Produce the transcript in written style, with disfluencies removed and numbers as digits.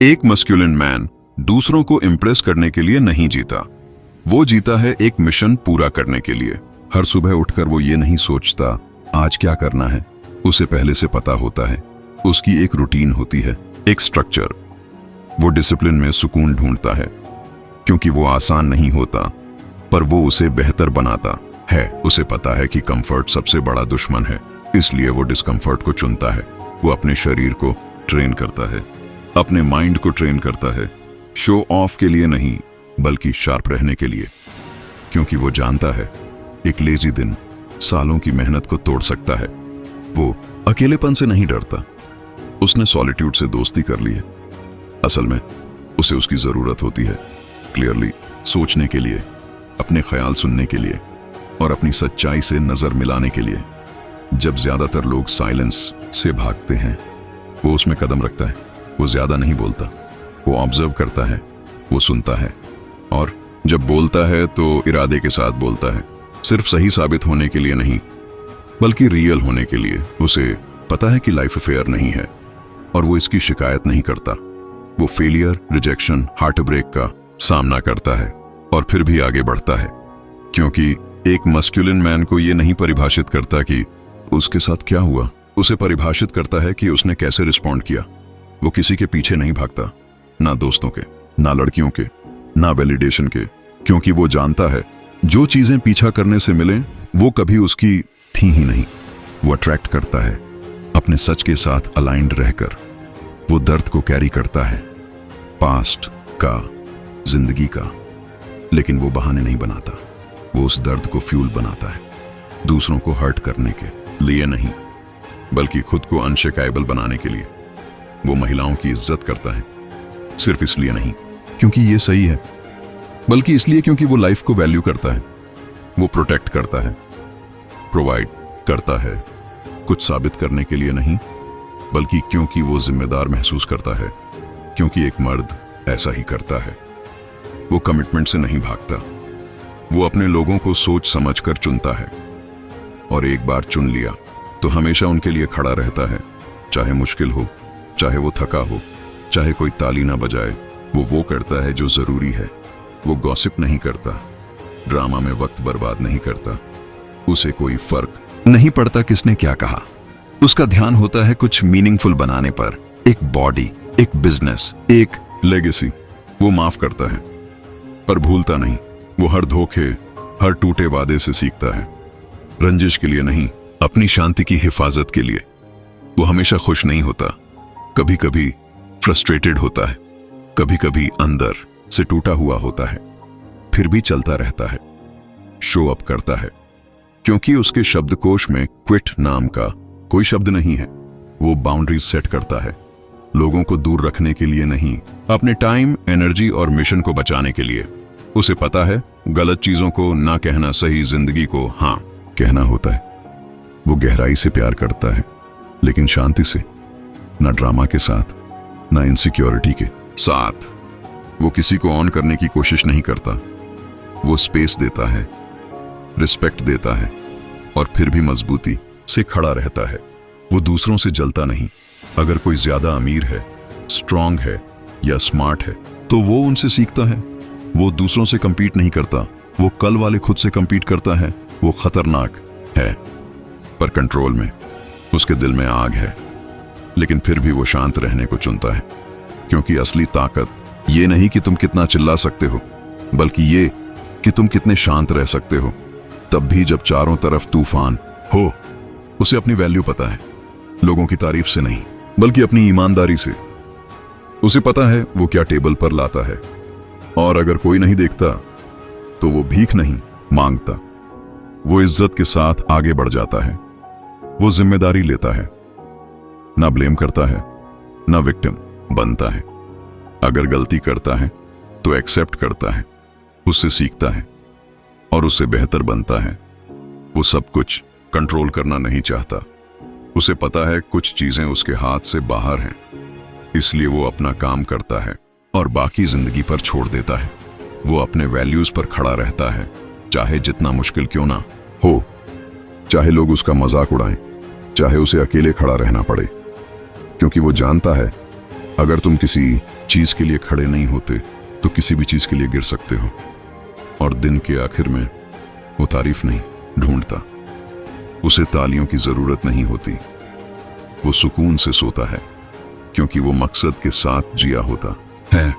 एक masculine man दूसरों को इम्प्रेस करने के लिए नहीं जीता, वो जीता है एक मिशन पूरा करने के लिए। हर सुबह उठकर वो ये नहीं सोचता आज क्या करना है, उसे पहले से पता होता है। उसकी एक रूटीन होती है, एक स्ट्रक्चर। वो डिसिप्लिन में सुकून ढूंढता है, क्योंकि वो आसान नहीं होता, पर वो उसे बेहतर बनाता है। उसे पता है कि कंफर्ट सबसे बड़ा दुश्मन है, इसलिए वो डिस्कंफर्ट को चुनता है। वो अपने शरीर को ट्रेन करता है, अपने माइंड को ट्रेन करता है, शो ऑफ के लिए नहीं बल्कि शार्प रहने के लिए। क्योंकि वो जानता है एक लेजी दिन सालों की मेहनत को तोड़ सकता है। वो अकेलेपन से नहीं डरता, उसने सॉलिट्यूड से दोस्ती कर ली है। असल में उसे उसकी जरूरत होती है क्लियरली सोचने के लिए, अपने ख्याल सुनने के लिए और अपनी सच्चाई से नजर मिलाने के लिए। जब ज्यादातर लोग साइलेंस से भागते हैं, वो उसमें कदम रखता है। वो ज्यादा नहीं बोलता, वो ऑब्जर्व करता है, वो सुनता है, और जब बोलता है तो इरादे के साथ बोलता है। सिर्फ सही साबित होने के लिए नहीं, बल्कि रियल होने के लिए। उसे पता है कि लाइफ फेयर नहीं है, और वो इसकी शिकायत नहीं करता। वो फेलियर, रिजेक्शन, हार्ट ब्रेक का सामना करता है और फिर भी आगे बढ़ता है। क्योंकि एक मस्कुलिन मैन को ये नहीं परिभाषित करता कि उसके साथ क्या हुआ, उसे परिभाषित करता है कि उसने कैसे रिस्पॉन्ड किया। वो किसी के पीछे नहीं भागता, ना दोस्तों के, ना लड़कियों के, ना वैलिडेशन के, क्योंकि वो जानता है जो चीजें पीछा करने से मिले वो कभी उसकी थी ही नहीं। वो अट्रैक्ट करता है अपने सच के साथ अलाइंड रहकर। वो दर्द को कैरी करता है, पास्ट का, जिंदगी का, लेकिन वो बहाने नहीं बनाता। वो उस दर्द को फ्यूल बनाता है, दूसरों को हर्ट करने के लिए नहीं, बल्कि खुद को अनशेकाएबल बनाने के लिए। वो महिलाओं की इज्जत करता है, सिर्फ इसलिए नहीं क्योंकि ये सही है, बल्कि इसलिए क्योंकि वो लाइफ को वैल्यू करता है। वो प्रोटेक्ट करता है, प्रोवाइड करता है, कुछ साबित करने के लिए नहीं, बल्कि क्योंकि वो जिम्मेदार महसूस करता है, क्योंकि एक मर्द ऐसा ही करता है। वो कमिटमेंट से नहीं भागता, वो अपने लोगों को सोच समझकर चुनता है, और एक बार चुन लिया तो हमेशा उनके लिए खड़ा रहता है। चाहे मुश्किल हो, चाहे वो थका हो, चाहे कोई ताली ना बजाए, वो करता है जो जरूरी है। वो गॉसिप नहीं करता, ड्रामा में वक्त बर्बाद नहीं करता। उसे कोई फर्क नहीं पड़ता किसने क्या कहा। उसका ध्यान होता है कुछ मीनिंगफुल बनाने पर, एक बॉडी, एक बिजनेस, एक लेगेसी। वो माफ करता है पर भूलता नहीं। वो हर धोखे, हर टूटे वादे से सीखता है, रंजिश के लिए नहीं, अपनी शांति की हिफाजत के लिए। वो हमेशा खुश नहीं होता, कभी कभी फ्रस्ट्रेटेड होता है, कभी कभी अंदर से टूटा हुआ होता है, फिर भी चलता रहता है, शो अप करता है। क्योंकि उसके शब्दकोश में क्विट नाम का कोई शब्द नहीं है। वो बाउंड्रीज सेट करता है, लोगों को दूर रखने के लिए नहीं, अपने टाइम, एनर्जी और मिशन को बचाने के लिए। उसे पता है गलत चीजों को ना कहना सही जिंदगी को हाँ कहना होता है। वो गहराई से प्यार करता है, लेकिन शांति से, ना ड्रामा के साथ, ना इनसिक्योरिटी के साथ। वो किसी को ऑन करने की कोशिश नहीं करता। वो स्पेस देता है, रिस्पेक्ट देता है, और फिर भी मजबूती से खड़ा रहता है। वो दूसरों से जलता नहीं। अगर कोई ज्यादा अमीर है, स्ट्रांग है या स्मार्ट है, तो वो उनसे सीखता है। वो दूसरों से कंपीट नहीं करता, वो कल वाले खुद से कंपीट करता है। वो खतरनाक है, पर कंट्रोल में। उसके दिल में आग है, लेकिन फिर भी वो शांत रहने को चुनता है। क्योंकि असली ताकत ये नहीं कि तुम कितना चिल्ला सकते हो, बल्कि ये कि तुम कितने शांत रह सकते हो, तब भी जब चारों तरफ तूफान हो। उसे अपनी वैल्यू पता है, लोगों की तारीफ से नहीं, बल्कि अपनी ईमानदारी से। उसे पता है वो क्या टेबल पर लाता है, और अगर कोई नहीं देखता तो वो भीख नहीं मांगता। वो इज्जत के साथ आगे बढ़ जाता है। वो जिम्मेदारी लेता है, ना ब्लेम करता है, ना विक्टिम बनता है। अगर गलती करता है तो एक्सेप्ट करता है, उससे सीखता है और उससे बेहतर बनता है। वो सब कुछ कंट्रोल करना नहीं चाहता। उसे पता है कुछ चीजें उसके हाथ से बाहर हैं, इसलिए वो अपना काम करता है और बाकी जिंदगी पर छोड़ देता है। वो अपने वैल्यूज पर खड़ा रहता है, चाहे जितना मुश्किल क्यों ना हो, चाहे लोग उसका मजाक उड़ाएं, चाहे उसे अकेले खड़ा रहना पड़े। क्योंकि वो जानता है अगर तुम किसी चीज के लिए खड़े नहीं होते तो किसी भी चीज के लिए गिर सकते हो। और दिन के आखिर में वो तारीफ नहीं ढूंढता, उसे तालियों की जरूरत नहीं होती, वो सुकून से सोता है क्योंकि वो मकसद के साथ जिया होता है।